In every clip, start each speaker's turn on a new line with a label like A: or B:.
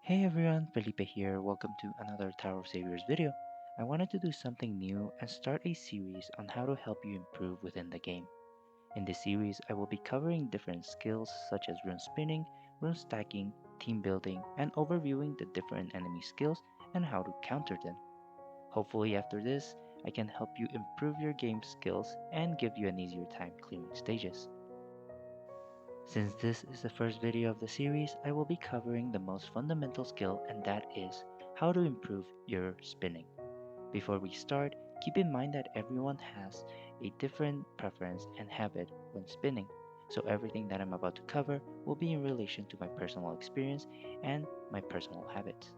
A: Hey everyone, Felipe here. Welcome to another Tower of Saviors video. I wanted to do something new and start a series on how to help you improve within the game. In this series, I will be covering different skills such as rune spinning, rune stacking, team building, and overviewing the different enemy skills and how to counter them. Hopefully after this, I can help you improve your game skills and give you an easier time clearing stages. Since this is the first video of the series, I will be covering the most fundamental skill, and that is how to improve your spinning. Before we start, keep in mind that everyone has a different preference and habit when spinning, so everything that I'm about to cover will be in relation to my personal experience and my personal habits.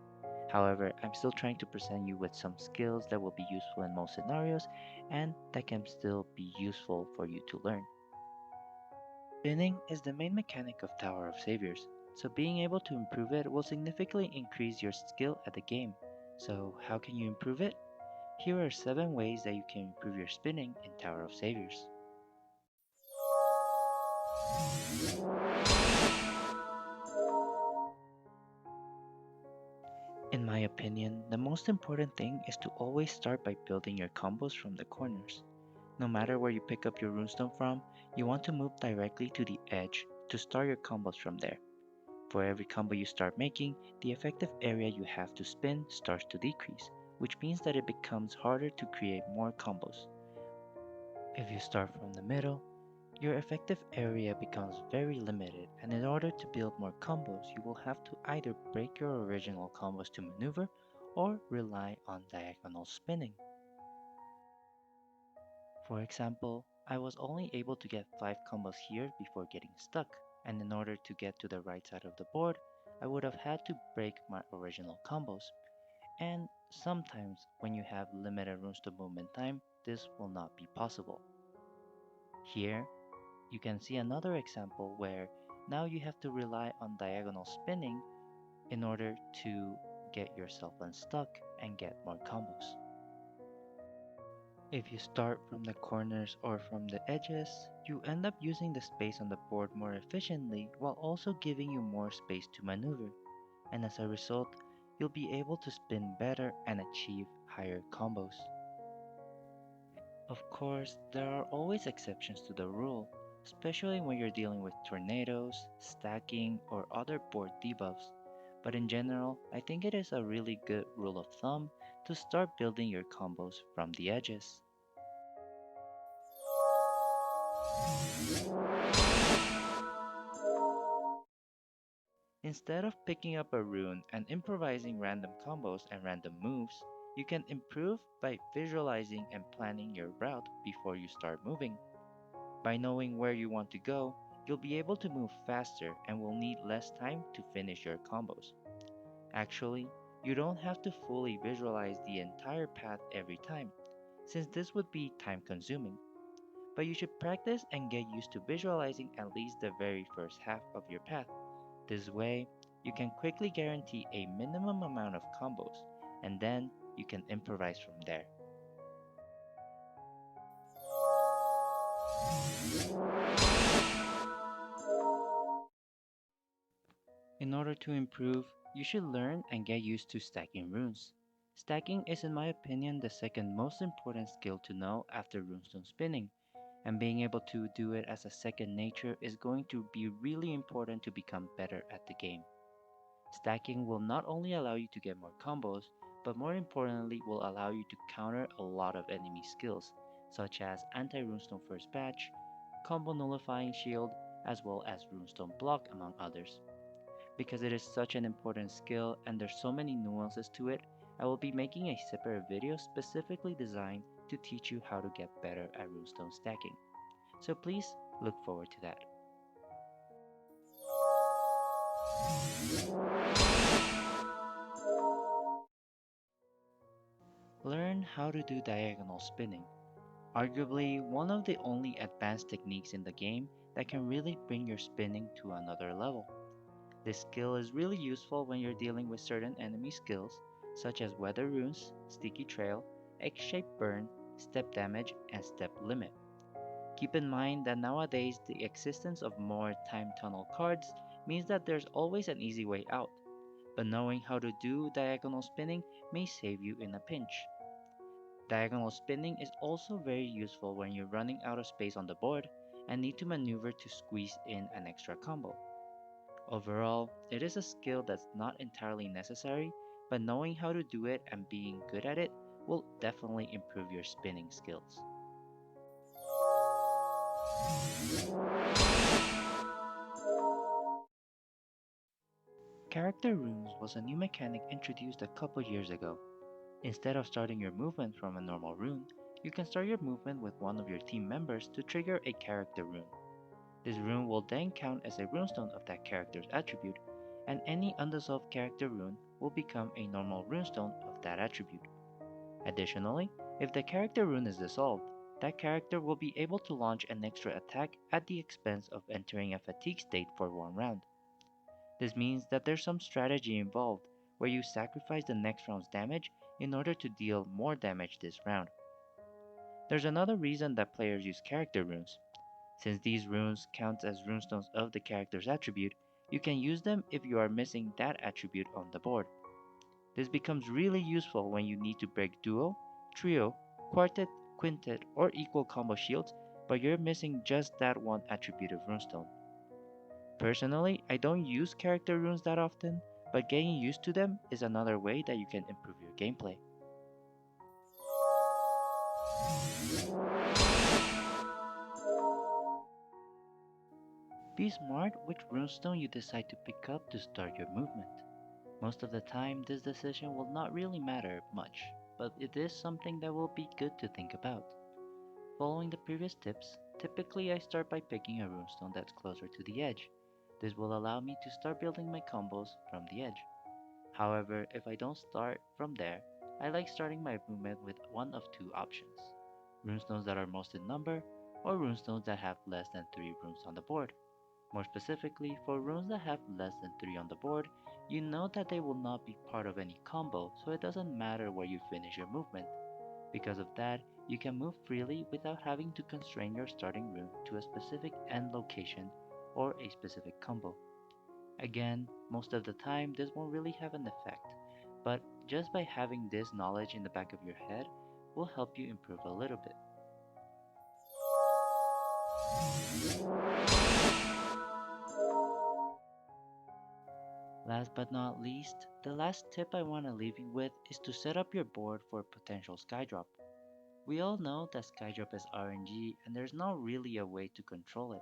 A: However, I'm still trying to present you with some skills that will be useful in most scenarios and that can still be useful for you to learn. Spinning is the main mechanic of Tower of Saviors, so being able to improve it will significantly increase your skill at the game. So how can you improve it? Here are 7 ways that you can improve your spinning in Tower of Saviors. In my opinion, the most important thing is to always start by building your combos from the corners. No matter where you pick up your runestone from, you want to move directly to the edge to start your combos from there. For every combo you start making, the effective area you have to spin starts to decrease, which means that it becomes harder to create more combos. If you start from the middle, your effective area becomes very limited, and in order to build more combos, you will have to either break your original combos to maneuver or rely on diagonal spinning. For example, I was only able to get 5 combos here before getting stuck, and in order to get to the right side of the board, I would have had to break my original combos. And sometimes when you have limited runestone movement time, this will not be possible. Here, you can see another example where now you have to rely on diagonal spinning in order to get yourself unstuck and get more combos. If you start from the corners or from the edges, you end up using the space on the board more efficiently while also giving you more space to maneuver, and as a result, you'll be able to spin better and achieve higher combos. Of course, there are always exceptions to the rule, especially when you're dealing with tornadoes, stacking, or other board debuffs, but in general, I think it is a really good rule of thumb to start building your combos from the edges. Instead of picking up a rune and improvising random combos and random moves, you can improve by visualizing and planning your route before you start moving. By knowing where you want to go, you'll be able to move faster and will need less time to finish your combos. Actually, you don't have to fully visualize the entire path every time, since this would be time consuming. But you should practice and get used to visualizing at least the very first half of your path. This way, you can quickly guarantee a minimum amount of combos, and then you can improvise from there. In order to improve, you should learn and get used to stacking runes. Stacking is in my opinion the second most important skill to know after runestone spinning, and being able to do it as a second nature is going to be really important to become better at the game. Stacking will not only allow you to get more combos, but more importantly will allow you to counter a lot of enemy skills, such as anti-runestone first batch, combo nullifying shield, as well as runestone block among others. Because it is such an important skill and there's so many nuances to it, I will be making a separate video specifically designed to teach you how to get better at runestone stacking. So please look forward to that. Learn how to do diagonal spinning. Arguably one of the only advanced techniques in the game that can really bring your spinning to another level. This skill is really useful when you're dealing with certain enemy skills such as weather runes, sticky trail, X-shaped burn, step damage, and step limit. Keep in mind that nowadays the existence of more time tunnel cards means that there's always an easy way out, but knowing how to do diagonal spinning may save you in a pinch. Diagonal spinning is also very useful when you're running out of space on the board and need to maneuver to squeeze in an extra combo. Overall, it is a skill that's not entirely necessary, but knowing how to do it and being good at it will definitely improve your spinning skills. Character runes was a new mechanic introduced a couple years ago. Instead of starting your movement from a normal rune, you can start your movement with one of your team members to trigger a character rune. This rune will then count as a runestone of that character's attribute, and any undissolved character rune will become a normal runestone of that attribute. Additionally, if the character rune is dissolved, that character will be able to launch an extra attack at the expense of entering a fatigue state for one round. This means that there's some strategy involved where you sacrifice the next round's damage in order to deal more damage this round. There's another reason that players use character runes. Since these runes count as runestones of the character's attribute, you can use them if you are missing that attribute on the board. This becomes really useful when you need to break duo, trio, quartet, quintet, or equal combo shields, but you're missing just that one attribute of runestone. Personally, I don't use character runes that often, but getting used to them is another way that you can improve your gameplay. Be smart which runestone you decide to pick up to start your movement. Most of the time, this decision will not really matter much, but it is something that will be good to think about. Following the previous tips, typically I start by picking a runestone that's closer to the edge. This will allow me to start building my combos from the edge. However, if I don't start from there, I like starting my movement with one of two options. Runestones that are most in number, or runestones that have less than 3 runes on the board. More specifically, for runes that have less than 3 on the board, you know that they will not be part of any combo, so it doesn't matter where you finish your movement. Because of that, you can move freely without having to constrain your starting rune to a specific end location or a specific combo. Again, most of the time this won't really have an effect, but just by having this knowledge in the back of your head will help you improve a little bit. Last but not least, the last tip I want to leave you with is to set up your board for potential skydrop. We all know that skydrop is RNG and there's not really a way to control it.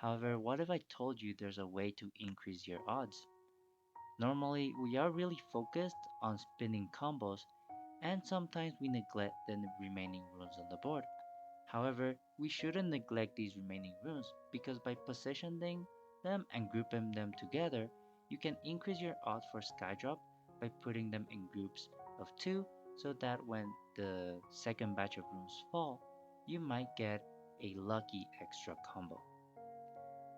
A: However, what if I told you there's a way to increase your odds? Normally, we are really focused on spinning combos and sometimes we neglect the remaining runes on the board. However, we shouldn't neglect these remaining runes because by positioning them and grouping them together, you can increase your odds for skydrop by putting them in groups of 2 so that when the second batch of runes fall, you might get a lucky extra combo.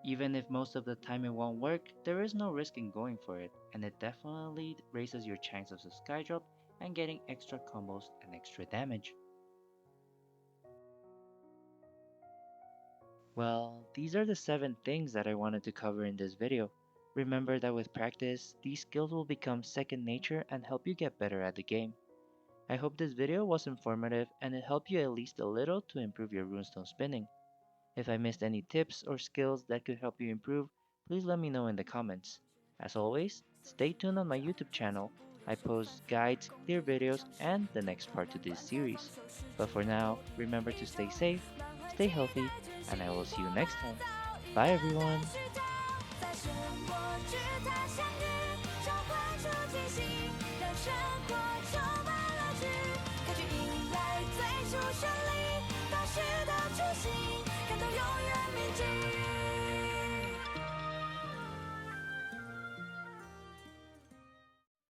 A: Even if most of the time it won't work, there is no risk in going for it, and it definitely raises your chances of skydrop and getting extra combos and extra damage. Well, these are the 7 things that I wanted to cover in this video. Remember that with practice, these skills will become second nature and help you get better at the game. I hope this video was informative and it helped you at least a little to improve your runestone spinning. If I missed any tips or skills that could help you improve, please let me know in the comments. As always, stay tuned on my YouTube channel. I post guides, clear videos, and the next part to this series. But for now, remember to stay safe, stay healthy, and I will see you next time. Bye everyone!
B: 在沉默之塔相遇，召唤出惊喜，让生活充满乐趣，开始迎来最初。